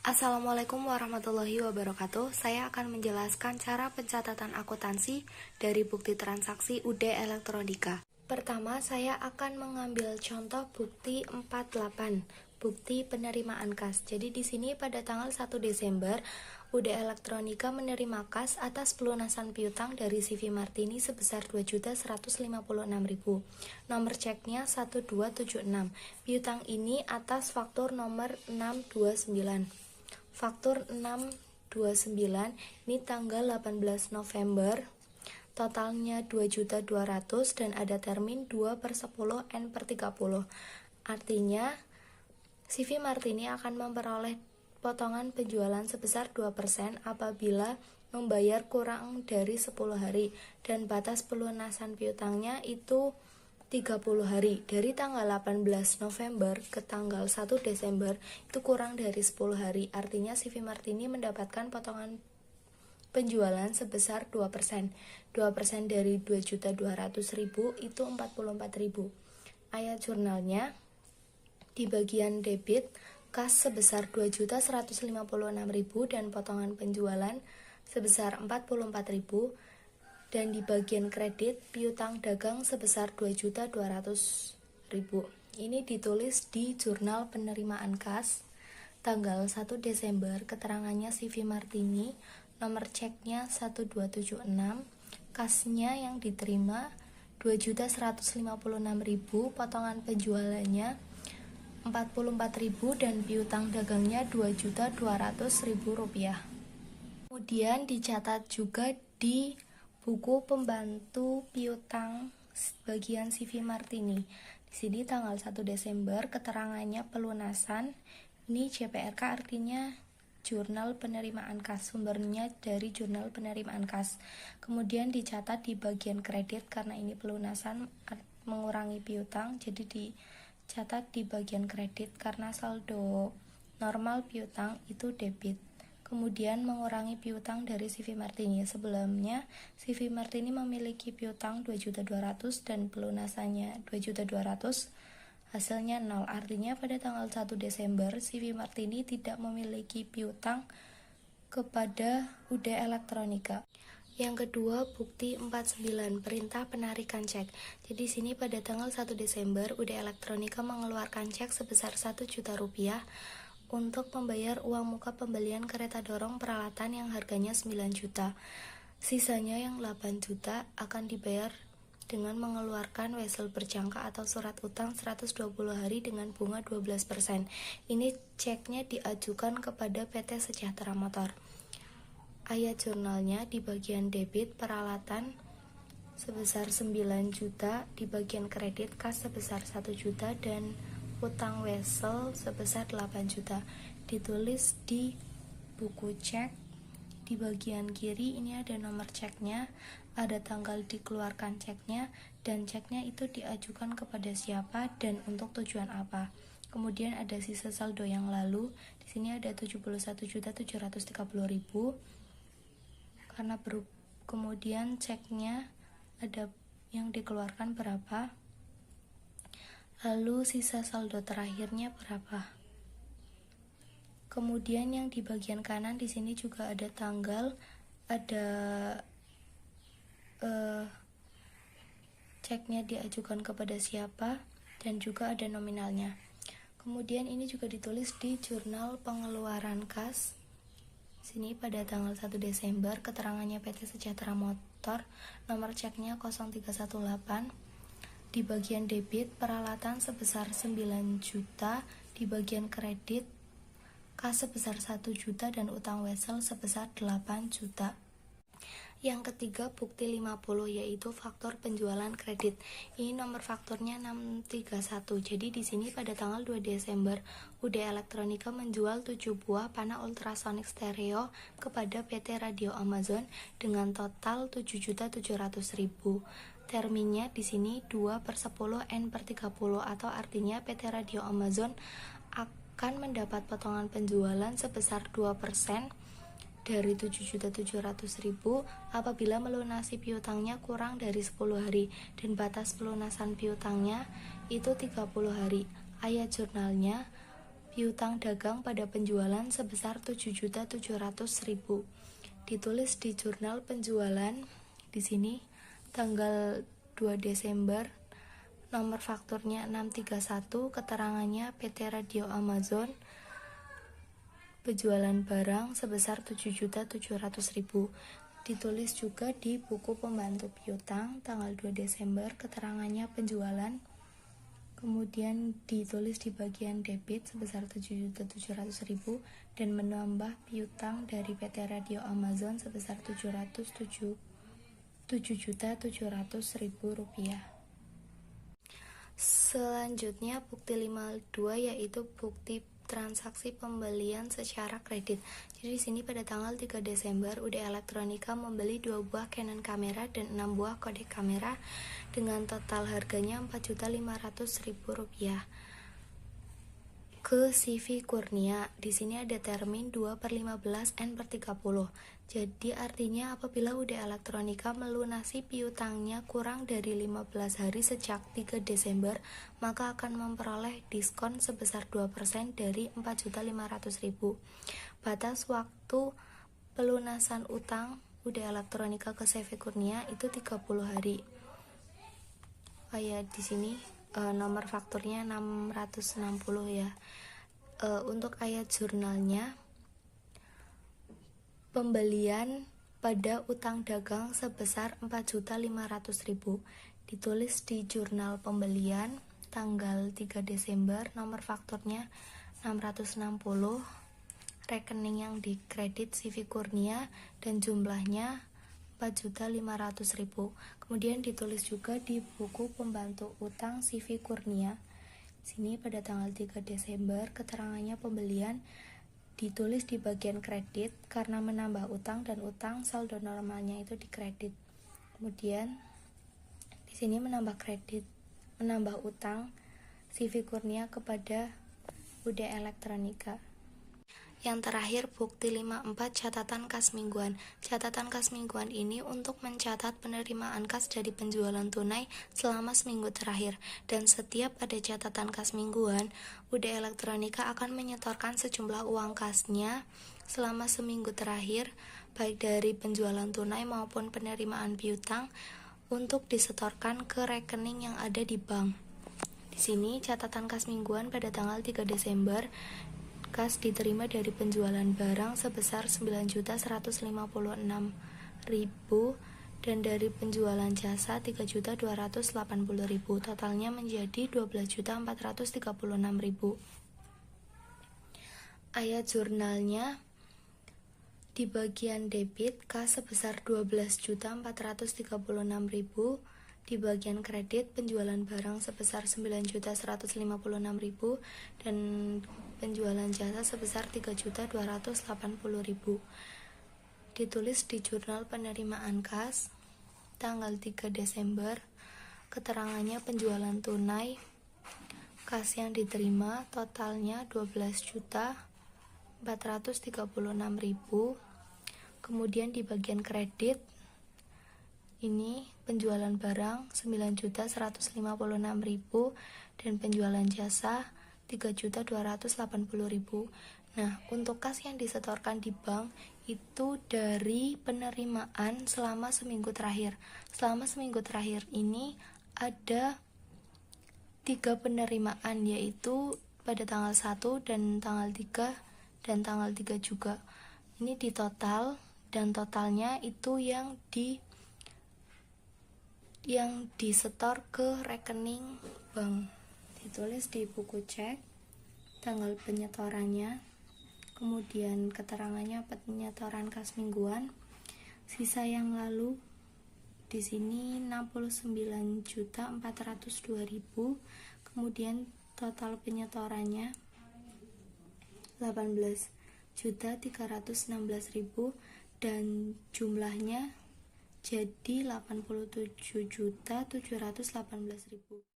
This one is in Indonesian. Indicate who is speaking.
Speaker 1: Assalamualaikum warahmatullahi wabarakatuh. Saya akan menjelaskan cara pencatatan akuntansi dari bukti transaksi UD Elektronika. Pertama, saya akan mengambil contoh bukti 48, bukti penerimaan kas. Jadi di sini pada tanggal 1 Desember, UD Elektronika menerima kas atas pelunasan piutang dari CV Martini sebesar 2.156.000. Nomor ceknya 1276. Piutang ini atas faktur nomor 629. Faktur 629 ini tanggal 18 November, totalnya 2.200.000 dan ada termin 2/10/30. Artinya CV Martini akan memperoleh potongan penjualan sebesar 2% apabila membayar kurang dari 10 hari dan batas pelunasan piutangnya itu 30 hari. Dari tanggal 18 November ke tanggal 1 Desember itu kurang dari 10 hari. Artinya CV Martini mendapatkan potongan penjualan sebesar 2%. 2% dari 2.200.000 itu 44.000. Ayat jurnalnya di bagian debit kas sebesar 2.156.000 dan potongan penjualan sebesar 44.000. Dan di bagian kredit piutang dagang sebesar 2.200.000. Ini ditulis di jurnal penerimaan kas tanggal 1 Desember, keterangannya CV Martini, nomor ceknya 1276, kasnya yang diterima 2.156.000, potongan penjualannya 44.000 dan piutang dagangnya 2.200.000 rupiah. Kemudian dicatat juga di buku pembantu piutang bagian CV Martini. Di sini tanggal 1 Desember keterangannya pelunasan. Ini JPRK artinya jurnal penerimaan kas. Sumbernya dari jurnal penerimaan kas. Kemudian dicatat di bagian kredit karena ini pelunasan mengurangi piutang, jadi dicatat di bagian kredit karena saldo normal piutang itu debit. Kemudian mengurangi piutang dari CV Martini. Sebelumnya CV Martini memiliki piutang 2.200.000 dan pelunasannya 2.200.000, hasilnya 0. Artinya pada tanggal 1 Desember CV Martini tidak memiliki piutang kepada UD Elektronika. Yang kedua, bukti 49, perintah penarikan cek. Jadi sini pada tanggal 1 Desember UD Elektronika mengeluarkan cek sebesar 1 juta rupiah untuk membayar uang muka pembelian kereta dorong peralatan yang harganya 9 juta. Sisanya yang 8 juta akan dibayar dengan mengeluarkan wesel berjangka atau surat utang 120 hari dengan bunga 12%. Ini ceknya diajukan kepada PT Sejahtera Motor. Ayat jurnalnya di bagian debit peralatan sebesar 9 juta, di bagian kredit kas sebesar 1 juta dan utang wesel sebesar 8 juta. Ditulis di buku cek di bagian kiri. Ini ada nomor ceknya, ada tanggal dikeluarkan ceknya, dan ceknya itu diajukan kepada siapa dan untuk tujuan apa. Kemudian ada sisa saldo yang lalu. Di sini ada 71.730.000 karena kemudian ceknya ada yang dikeluarkan berapa, lalu sisa saldo terakhirnya berapa. Kemudian yang di bagian kanan di sini juga ada tanggal, ada ceknya diajukan kepada siapa, dan juga ada nominalnya. Kemudian ini juga ditulis di jurnal pengeluaran kas. Sini pada tanggal 1 Desember keterangannya PT Sejahtera Motor, nomor ceknya 0318. Di bagian debit peralatan sebesar 9 juta, di bagian kredit kas sebesar 1 juta dan utang wesel sebesar 8 juta. Yang ketiga, bukti 50, yaitu faktor penjualan kredit. Ini nomor fakturnya 631. Jadi di sini pada tanggal 2 Desember UD Elektronika menjual 7 buah panah ultrasonic stereo kepada PT Radio Amazon dengan total 7.700.000. Terminnya di sini 2/10/30 atau artinya PT Radio Amazon akan mendapat potongan penjualan sebesar 2% dari 7.700.000 apabila melunasi piutangnya kurang dari 10 hari dan batas pelunasan piutangnya itu 30 hari. Ayat jurnalnya piutang dagang pada penjualan sebesar 7.700.000. Ditulis di jurnal penjualan di sini tanggal 2 Desember, nomor fakturnya 631, keterangannya PT Radio Amazon, penjualan barang sebesar 7.700.000. Ditulis juga di buku pembantu piutang tanggal 2 Desember, keterangannya penjualan. Kemudian ditulis di bagian debit sebesar 7.700.000 dan menambah piutang dari PT Radio Amazon sebesar 7.700.000 rupiah. Selanjutnya bukti 52 yaitu bukti transaksi pembelian secara kredit. Jadi di sini pada tanggal 3 Desember UD Elektronika membeli 2 buah Canon kamera dan 6 buah Kodak kamera dengan total harganya Rp4.500.000 ke CV Kurnia. Di sini ada termin 2/15 N/30. Jadi artinya apabila UD Elektronika melunasi piutangnya kurang dari 15 hari sejak 3 Desember, maka akan memperoleh diskon sebesar 2% dari Rp4.500.000. Batas waktu pelunasan utang UD Elektronika ke CV Kurnia itu 30 hari. Di sini nomor fakturnya 660 ya. Untuk ayat jurnalnya, pembelian pada utang dagang sebesar 4.500.000. Ditulis di jurnal pembelian tanggal 3 Desember, nomor fakturnya 660, rekening yang dikredit CV Kurnia dan jumlahnya 4.500.000. Kemudian ditulis juga di buku pembantu utang CV Kurnia. Sini pada tanggal 3 Desember, keterangannya pembelian ditulis di bagian kredit karena menambah utang dan utang saldo normalnya itu dikredit. Kemudian di sini menambah utang CV Kurnia kepada UD Elektronika. Yang terakhir bukti 54 catatan kas mingguan. Catatan kas mingguan ini untuk mencatat penerimaan kas dari penjualan tunai selama seminggu terakhir, dan setiap ada catatan kas mingguan, UD Elektronika akan menyetorkan sejumlah uang kasnya selama seminggu terakhir, baik dari penjualan tunai maupun penerimaan piutang, untuk disetorkan ke rekening yang ada di bank. Di sini catatan kas mingguan pada tanggal 3 Desember, kas diterima dari penjualan barang sebesar 9.156.000 dan dari penjualan jasa 3.280.000. Totalnya menjadi 12.436.000. Ayat jurnalnya di bagian debit kas sebesar 12.436.000, di bagian kredit penjualan barang sebesar 9.156.000 dan penjualan jasa sebesar 3.280.000. Ditulis di jurnal penerimaan kas tanggal 3 Desember, keterangannya penjualan tunai kas yang diterima totalnya 12.436.000. Kemudian di bagian kredit ini penjualan barang 9.156.000 dan penjualan jasa 3.280.000. Nah, untuk kas yang disetorkan di bank itu dari penerimaan selama seminggu terakhir. Selama seminggu terakhir ini ada 3 penerimaan, yaitu pada tanggal 1 dan tanggal 3 dan tanggal 3 juga. Ini di total, dan totalnya itu yang disetor ke rekening bank. Ditulis di buku cek tanggal penyetorannya, kemudian keterangannya penyetoran kas mingguan, sisa yang lalu di sini 69.402.000, kemudian total penyetorannya 18.316.000 dan jumlahnya jadi 87.718.000.